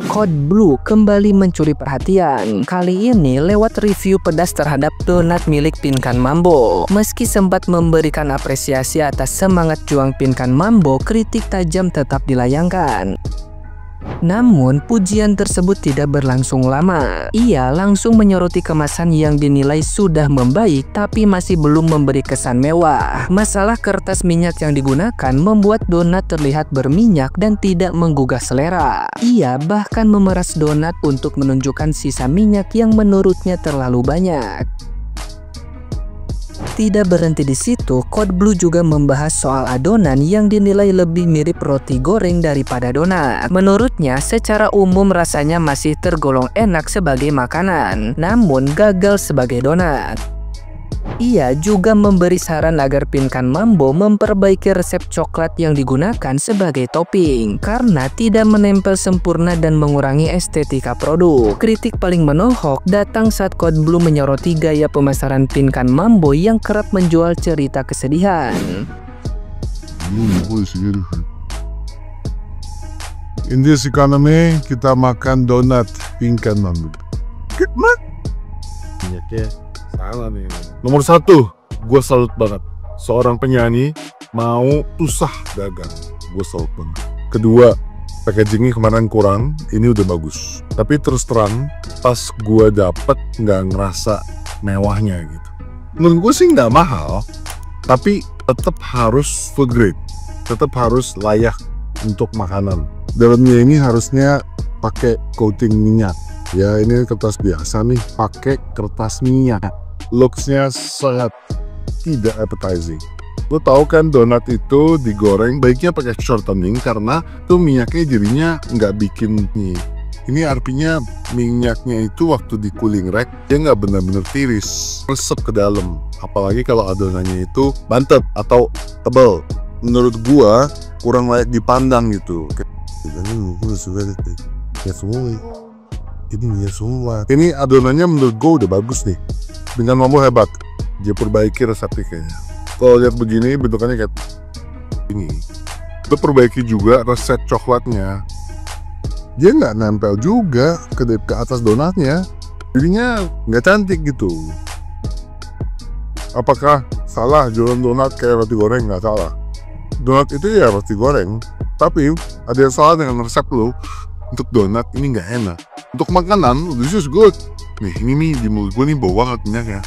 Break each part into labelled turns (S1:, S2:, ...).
S1: Code Blue kembali mencuri perhatian, kali ini lewat review pedas terhadap donat milik Pinkan Mambo. Meski sempat memberikan apresiasi atas semangat juang Pinkan Mambo, kritik tajam tetap dilayangkan. Namun, pujian tersebut tidak berlangsung lama. Ia langsung menyoroti kemasan yang dinilai sudah membaik tapi masih belum memberi kesan mewah. Masalah kertas minyak yang digunakan membuat donat terlihat berminyak dan tidak menggugah selera. Ia bahkan memeras donat untuk menunjukkan sisa minyak yang menurutnya terlalu banyak. Tidak berhenti di situ, Code Blue juga membahas soal adonan yang dinilai lebih mirip roti goreng daripada donat. Menurutnya, secara umum rasanya masih tergolong enak sebagai makanan, namun gagal sebagai donat. Ia juga memberi saran agar Pinkan Mambo memperbaiki resep coklat yang digunakan sebagai topping karena tidak menempel sempurna dan mengurangi estetika produk. Kritik paling menohok datang saat Code Blue menyoroti gaya pemasaran Pinkan Mambo yang kerap menjual cerita kesedihan.
S2: In this economy, kita makan donat Pinkan Mambo. Minyaknya salah nih. Nomor 1, gue salut banget. Seorang penyanyi mau susah dagang, gue salut banget. Kedua, packagingnya kemarin kurang, ini udah bagus. Tapi terus terang, pas gue dapet nggak ngerasa mewahnya gitu. Menurut gue sih nggak mahal, tapi tetap harus food grade, tetap harus layak untuk makanan. Dalamnya ini harusnya pakai coating minyak. Ya ini kertas biasa nih, pakai kertas minyak. Looksnya sangat tidak appetizing. Lo tau kan donat itu digoreng baiknya pakai shortening karena tuh minyaknya jadinya nggak bikin nih. Ini artinya minyaknya itu waktu di cooling rack dia nggak benar-benar tiris, resep ke dalam. Apalagi kalau adonannya itu bantet atau tebal. Menurut gua kurang layak dipandang gitu. Ini adonannya menurut gua udah bagus nih. Pinkan Mambo hebat, dia perbaiki resepnya kayaknya. Kalau lihat begini bentukannya kayak ini. Dia perbaiki juga resep coklatnya. Dia nggak nempel juga ke atas donatnya, jadinya nggak cantik gitu. Apakah salah jualan donat kayak roti goreng? Nggak salah. Donat itu ya roti goreng, tapi ada yang salah dengan resep lo. Untuk donat ini nggak enak. Untuk makanan, this is good. Nih, ini nih di mulut gue nih bau banget minyaknya.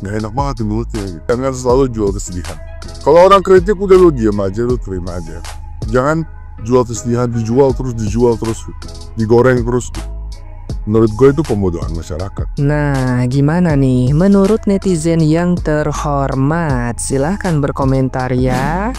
S2: Nggak enak banget di mulutnya gitu. Jangan selalu jual kesedihan. Kalau orang kritik udah lu diam aja, lu terima aja. Jangan jual kesedihan, dijual terus, digoreng terus. Menurut gue itu pembodohan masyarakat.
S1: Nah, gimana nih menurut netizen yang terhormat? Silahkan berkomentar ya.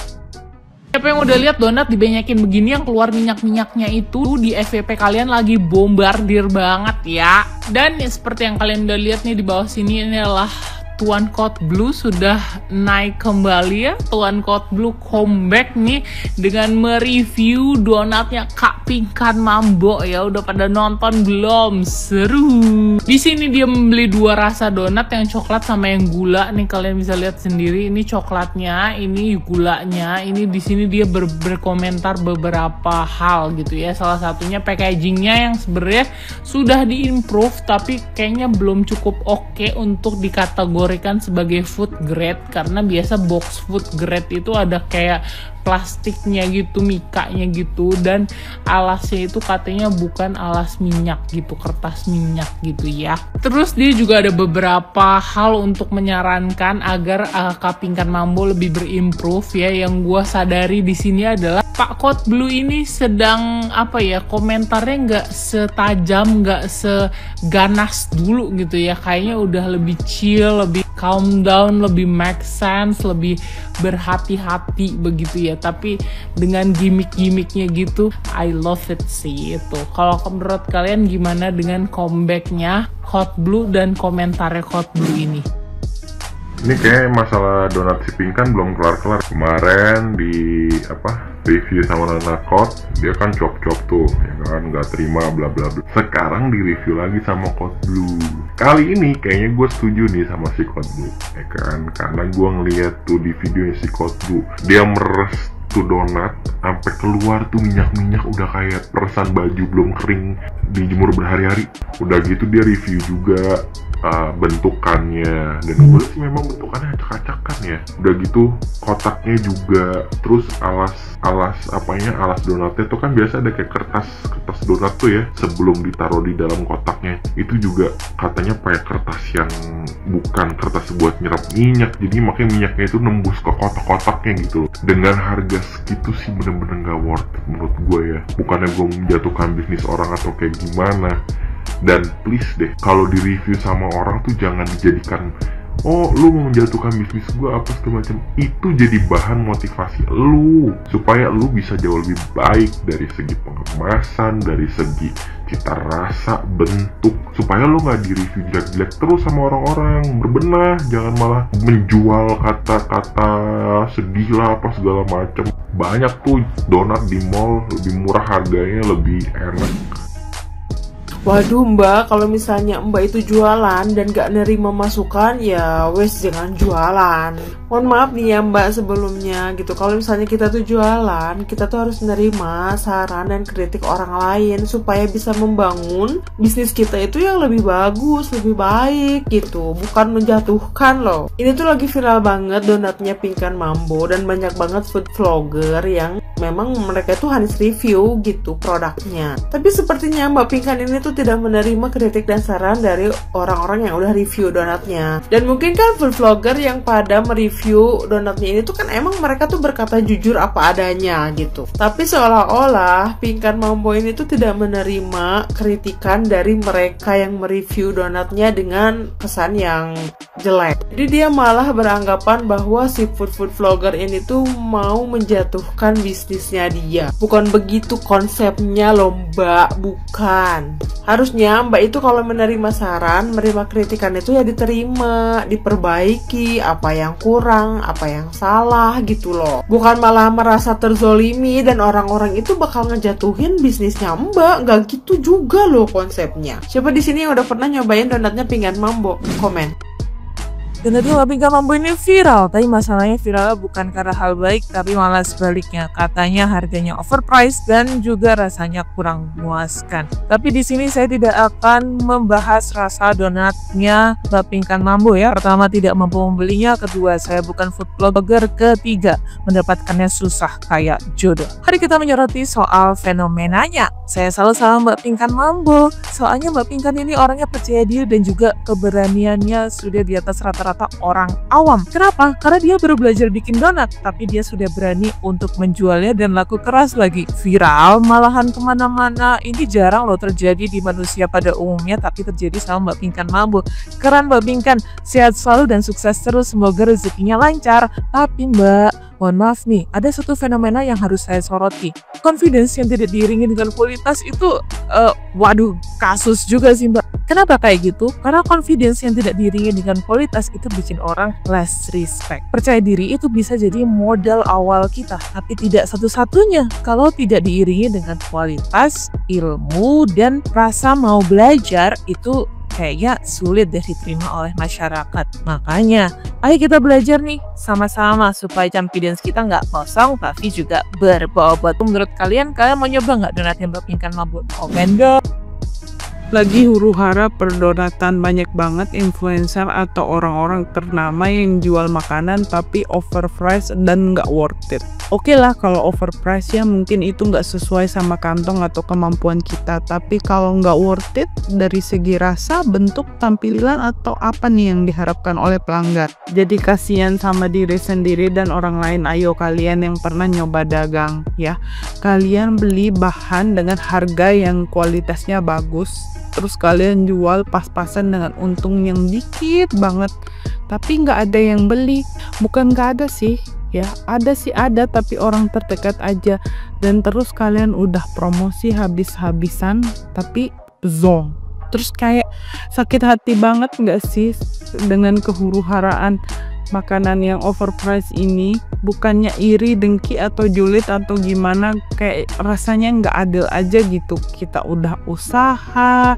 S3: Siapa yang udah lihat donat dibanyakin begini yang keluar minyak-minyaknya itu di FYP kalian lagi bombardir banget ya. Dan ya, seperti yang kalian udah lihat nih di bawah sini, ini adalah Tuan Code Blue sudah naik kembali ya. Tuan Code Blue comeback nih dengan mereview donatnya Kak Pinkan Mambo ya. Udah pada nonton belum? Seru. Di sini dia membeli 2 rasa donat, yang coklat sama yang gula nih, kalian bisa lihat sendiri. Ini coklatnya, ini gulanya. Ini di sini dia berkomentar beberapa hal gitu ya. Salah satunya packagingnya yang sebenarnya sudah diimprove tapi kayaknya belum cukup oke untuk dikategorikan sebagai food grade, karena biasa box food grade itu ada kayak plastiknya gitu, mikanya gitu, dan alasnya itu katanya bukan alas minyak gitu, kertas minyak gitu ya. Terus dia juga ada beberapa hal untuk menyarankan agar Kak Pinkan Mambo lebih berimprove ya. Yang gua sadari di sini adalah Pak Code Blue ini sedang apa ya, komentarnya nggak setajam, nggak seganas dulu gitu ya. Kayaknya udah lebih chill, lebih calm down, lebih make sense, lebih berhati-hati begitu ya. Tapi dengan gimmick-gimmicknya gitu, I love it sih itu. Kalau menurut kalian gimana dengan comebacknya Code Blue dan komentarnya Code Blue ini?
S4: Ini kayak masalah donat si Pinkan belum kelar-kelar. Kemarin di review sama Nana Code, dia kan cop-cop tuh, ya kan, nggak terima bla bla bla. Sekarang di review lagi sama Code Blue. Kali ini kayaknya gue setuju nih sama si Code Blue, ya kan, karena gue ngeliat tuh di videonya si Code Blue, dia meres tuh donat sampai keluar tuh minyak-minyak, udah kayak peresan baju belum kering dijemur berhari-hari. Udah gitu dia review juga bentukannya, dan gue sih memang bentukannya acak-acakan ya. Udah gitu kotaknya juga, terus alas donatnya tuh kan biasa ada kayak kertas donat tuh ya, sebelum ditaruh di dalam kotaknya itu juga katanya pakai kertas yang bukan kertas buat nyerap minyak, jadi makanya minyaknya itu nembus ke kotak-kotaknya gitu loh. Dengan harga segitu sih bener-bener gak worth it menurut gue ya. Bukannya gue menjatuhkan bisnis orang atau kayak gimana. Dan please deh, kalau di review sama orang tuh jangan dijadikan, oh lu mau menjatuhkan bisnis gue apa segala macam. Itu jadi bahan motivasi lu supaya lu bisa jauh lebih baik dari segi pengemasan, dari segi cita rasa, bentuk, supaya lu nggak di review jelek-jelek terus sama orang-orang. Berbenah, jangan malah menjual kata-kata sedih lah apa segala macam. Banyak tuh donat di mall lebih murah harganya, lebih enak.
S5: Waduh mbak, kalau misalnya mbak itu jualan dan gak nerima masukan, ya wes jangan jualan. Mohon maaf nih ya mbak sebelumnya gitu. Kalau misalnya kita tuh jualan, kita tuh harus nerima saran dan kritik orang lain supaya bisa membangun bisnis kita itu yang lebih bagus, lebih baik gitu. Bukan menjatuhkan loh. Ini tuh lagi viral banget donatnya Pinkan Mambo, dan banyak banget food vlogger yang memang mereka tuh harus review gitu produknya. Tapi sepertinya Mbak Pinkan ini tuh tidak menerima kritik dan saran dari orang-orang yang udah review donatnya. Dan mungkin kan food vlogger yang pada mereview donatnya ini tuh kan emang mereka tuh berkata jujur apa adanya gitu. Tapi seolah-olah Pinkan Mambo ini tuh tidak menerima kritikan dari mereka yang mereview donatnya dengan kesan yang jelek. Jadi dia malah beranggapan bahwa si food vlogger ini tuh mau menjatuhkan bisnisnya dia. Bukan begitu konsepnya loh mbak, bukan. Harusnya mbak itu kalau menerima saran, menerima kritikan itu ya diterima, diperbaiki apa yang kurang, apa yang salah gitu loh. Bukan malah merasa terzolimi dan orang-orang itu bakal ngejatuhin bisnisnya mbak. Nggak gitu juga loh konsepnya. Siapa di sini yang udah pernah nyobain donatnya Pinkan Mambo? Komen.
S6: Donatnya Pinkan Mambo ini viral, tapi masalahnya viralnya bukan karena hal baik, tapi malah sebaliknya. Katanya harganya overpriced dan juga rasanya kurang memuaskan. Tapi di sini saya tidak akan membahas rasa donatnya Pinkan Mambo ya. Pertama, tidak mampu membelinya. Kedua, saya bukan food blogger. Ketiga, mendapatkannya susah kayak jodoh. Hari kita menyoroti soal fenomenanya. Saya selalu sama Pinkan Mambo. Soalnya Pinkan ini orangnya percaya diri dan juga keberaniannya sudah di atas rata-rata orang awam. Kenapa? Karena dia baru belajar bikin donat, tapi dia sudah berani untuk menjualnya dan laku keras lagi. Viral, malahan kemana-mana. Ini jarang loh terjadi di manusia pada umumnya, tapi terjadi sama Mbak Pinkan Mambo. Keren Mbak Pinkan, sehat selalu dan sukses terus. Semoga rezekinya lancar. Tapi Mbak, mohon maaf nih, ada satu fenomena yang harus saya soroti. Confidence yang tidak diiringi dengan kualitas itu, waduh, kasus juga sih Mbak. Kenapa kayak gitu? Karena confidence yang tidak diiringi dengan kualitas itu bikin orang less respect. Percaya diri itu bisa jadi modal awal kita, tapi tidak satu-satunya. Kalau tidak diiringi dengan kualitas, ilmu, dan rasa mau belajar, itu kayaknya sulit deh diterima oleh masyarakat. Makanya, ayo kita belajar nih sama-sama supaya confidence kita nggak kosong tapi juga berbobot. Menurut kalian mau nyoba nggak donatnya Mbak Pinkan Mambo? Komen dong.
S7: Lagi huru-hara perdonatan, banyak banget influencer atau orang-orang ternama yang jual makanan tapi overpriced dan nggak worth it. Oke lah kalau overpriced ya mungkin itu nggak sesuai sama kantong atau kemampuan kita, tapi kalau nggak worth it dari segi rasa, bentuk, tampilan, atau apa nih yang diharapkan oleh pelanggan. Jadi kasihan sama diri sendiri dan orang lain. Ayo kalian yang pernah nyoba dagang ya, kalian beli bahan dengan harga yang kualitasnya bagus, terus kalian jual pas-pasan dengan untung yang dikit banget, tapi nggak ada yang beli. Bukan nggak ada sih ya, ada sih ada, tapi orang terdekat aja. Dan terus kalian udah promosi habis-habisan tapi zonk. Terus kayak sakit hati banget nggak sih dengan kehuru-haraan makanan yang overpriced ini bukannya iri, dengki, atau julid atau gimana, kayak rasanya nggak adil aja gitu. Kita udah usaha,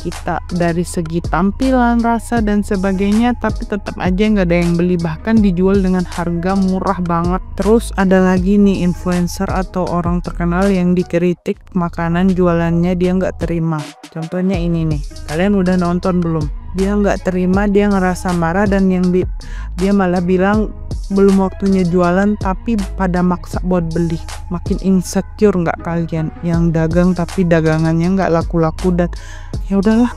S7: kita dari segi tampilan, rasa, dan sebagainya, tapi tetap aja nggak ada yang beli, bahkan dijual dengan harga murah banget. Terus ada lagi nih influencer atau orang terkenal yang dikritik makanan jualannya dia nggak terima. Contohnya ini nih, kalian udah nonton belum? Dia nggak terima, dia ngerasa marah, dan dia malah bilang belum waktunya jualan tapi pada maksa buat beli. Makin insecure nggak kalian? Yang dagang tapi dagangannya nggak laku-laku, dan ya udahlah,